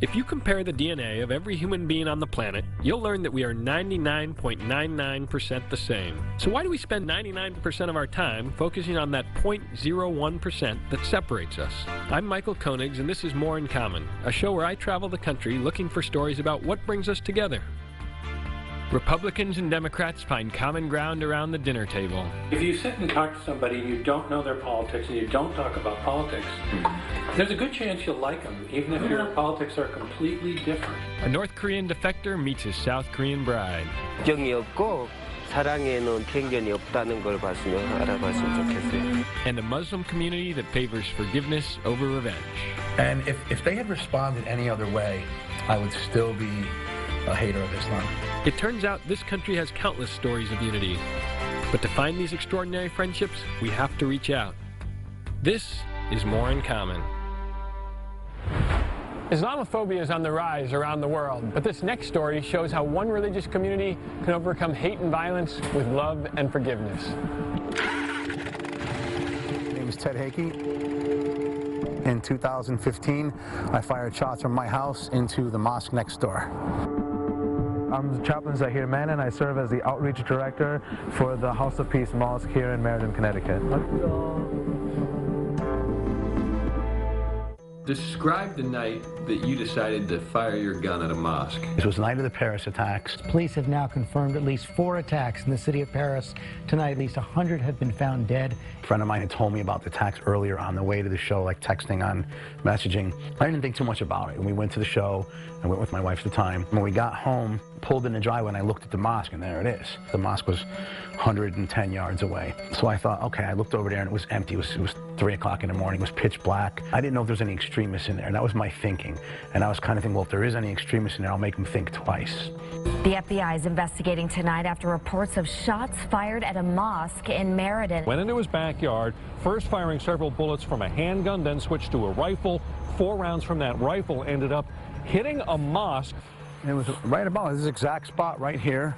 If you compare the DNA of every human being on the planet, you'll learn that we are 99.99% the same. So why do we spend 99% of our time focusing on that 0.01% that separates us? I'm Michael Koenigs, and this is More in Common, a show where I travel the country looking for stories about what brings us together. Republicans and Democrats find common ground around the dinner table. If you sit and talk to somebody and you don't know their politics and you don't talk about politics, there's a good chance you'll like them, even if your politics are completely different. A North Korean defector meets his South Korean bride. 정이 없고 사랑에는 편견이 없다는 걸 봤으면 알아봤으면 좋겠어요. And a Muslim community that favors forgiveness over revenge. And if they had responded any other way, I would still be a hater of Islam. It turns out this country has countless stories of unity. But to find these extraordinary friendships, we have to reach out. This is More in Common. Islamophobia is on the rise around the world, but this next story shows how one religious community can overcome hate and violence with love and forgiveness. My name is Ted Hakey. In 2015, I fired shots from my house into the mosque next door. I'm Chaplain Zahir Manan. I serve as the Outreach Director for the House of Peace Mosque here in Meriden, Connecticut. Describe the night that you decided to fire your gun at a mosque. This was the night of the Paris attacks. Police have now confirmed at least 4 attacks in the city of Paris. Tonight, at least 100 have been found dead. A friend of mine had told me about the attacks earlier on the way to the show, like texting on messaging. I didn't think too much about it. When we went to the show, I went with my wife at the time. When we got home, pulled in the driveway, and I looked at the mosque, and there it is. The mosque was 110 yards away. So I thought, okay, I looked over there, and it was empty. It was 3 o'clock in the morning. It was pitch black. I didn't know if there was any extremists in there, and that was my thinking. And I was kind of thinking, well, if there is any extremists in there, I'll make them think twice. The FBI is investigating tonight after reports of shots fired at a mosque in Meriden. Went into his backyard, first firing several bullets from a handgun, then switched to a rifle. 4 rounds from that rifle ended up hitting a mosque. It was right about this exact spot right here.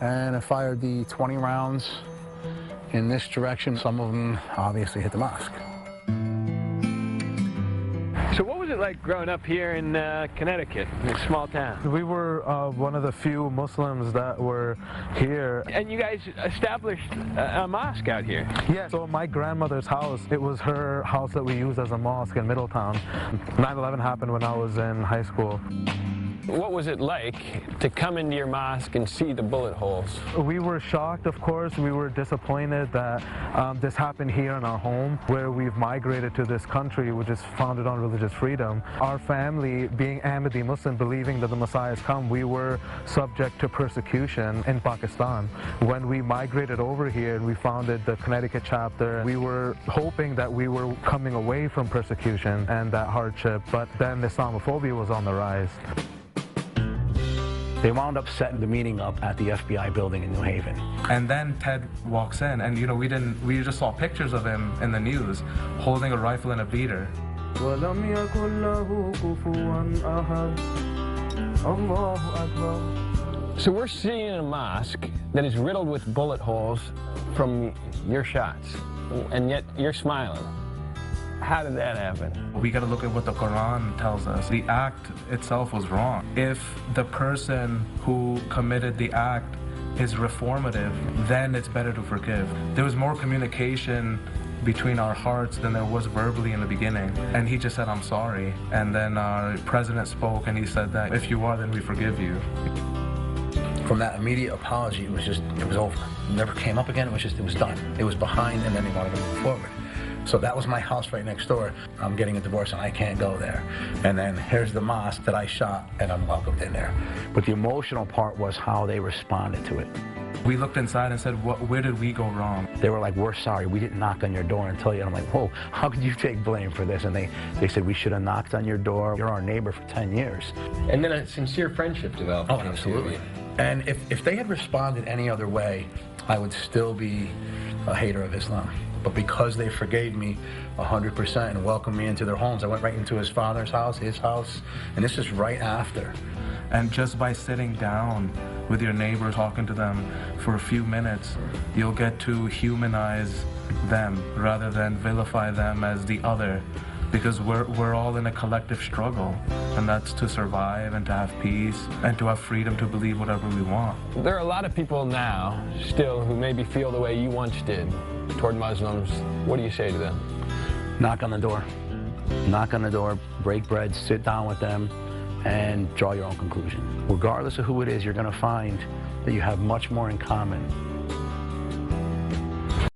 And I fired the 20 rounds in this direction. Some of them obviously hit the mosque. So what was it like growing up here in Connecticut, in a small town? We were one of the few Muslims that were here. And you guys established a mosque out here? Yeah, so my grandmother's house, it was her house that we used as a mosque in Middletown. 9/11 happened when I was in high school. What was it like to come into your mosque and see the bullet holes? We were shocked, of course. We were disappointed that this happened here in our home, where we've migrated to this country, which is founded on religious freedom. Our family, being Ahmadi Muslim, believing that the Messiah has come, we were subject to persecution in Pakistan. When we migrated over here and we founded the Connecticut chapter, we were hoping that we were coming away from persecution and that hardship, but then Islamophobia was on the rise. They wound up setting the meeting up at the FBI building in New Haven. And then Ted walks in, and we just saw pictures of him in the news holding a rifle and a beater. So we're seeing a mosque that is riddled with bullet holes from your shots, and yet you're smiling. How did that happen? We got to look at what the Quran tells us. The act itself was wrong. If the person who committed the act is reformative, then it's better to forgive. There was more communication between our hearts than there was verbally in the beginning. And he just said, I'm sorry. And then our president spoke and he said that if you are, then we forgive you. From that immediate apology, it was over. It never came up again. It was done. It was behind, and then they wanted to move forward. So that was my house right next door. I'm getting a divorce and I can't go there. And then here's the mosque that I shot and I'm welcomed in there. But the emotional part was how they responded to it. We looked inside and said, where did we go wrong? They were like, we're sorry, we didn't knock on your door and tell you. And I'm like, whoa, how could you take blame for this? And they said, we should have knocked on your door. You're our neighbor for 10 years. And then a sincere friendship developed. Oh, absolutely. And if they had responded any other way, I would still be a hater of Islam. But because they forgave me 100% and welcomed me into their homes, I went right into his father's house, his house, and this is right after. And just by sitting down with your neighbor, talking to them for a few minutes, you'll get to humanize them rather than vilify them as the other. because we're all in a collective struggle, and that's to survive and to have peace and to have freedom to believe whatever we want. There are a lot of people now still who maybe feel the way you once did toward Muslims. What do you say to them? Knock on the door. Knock on the door, break bread, sit down with them, and draw your own conclusion. Regardless of who it is, you're going to find that you have much more in common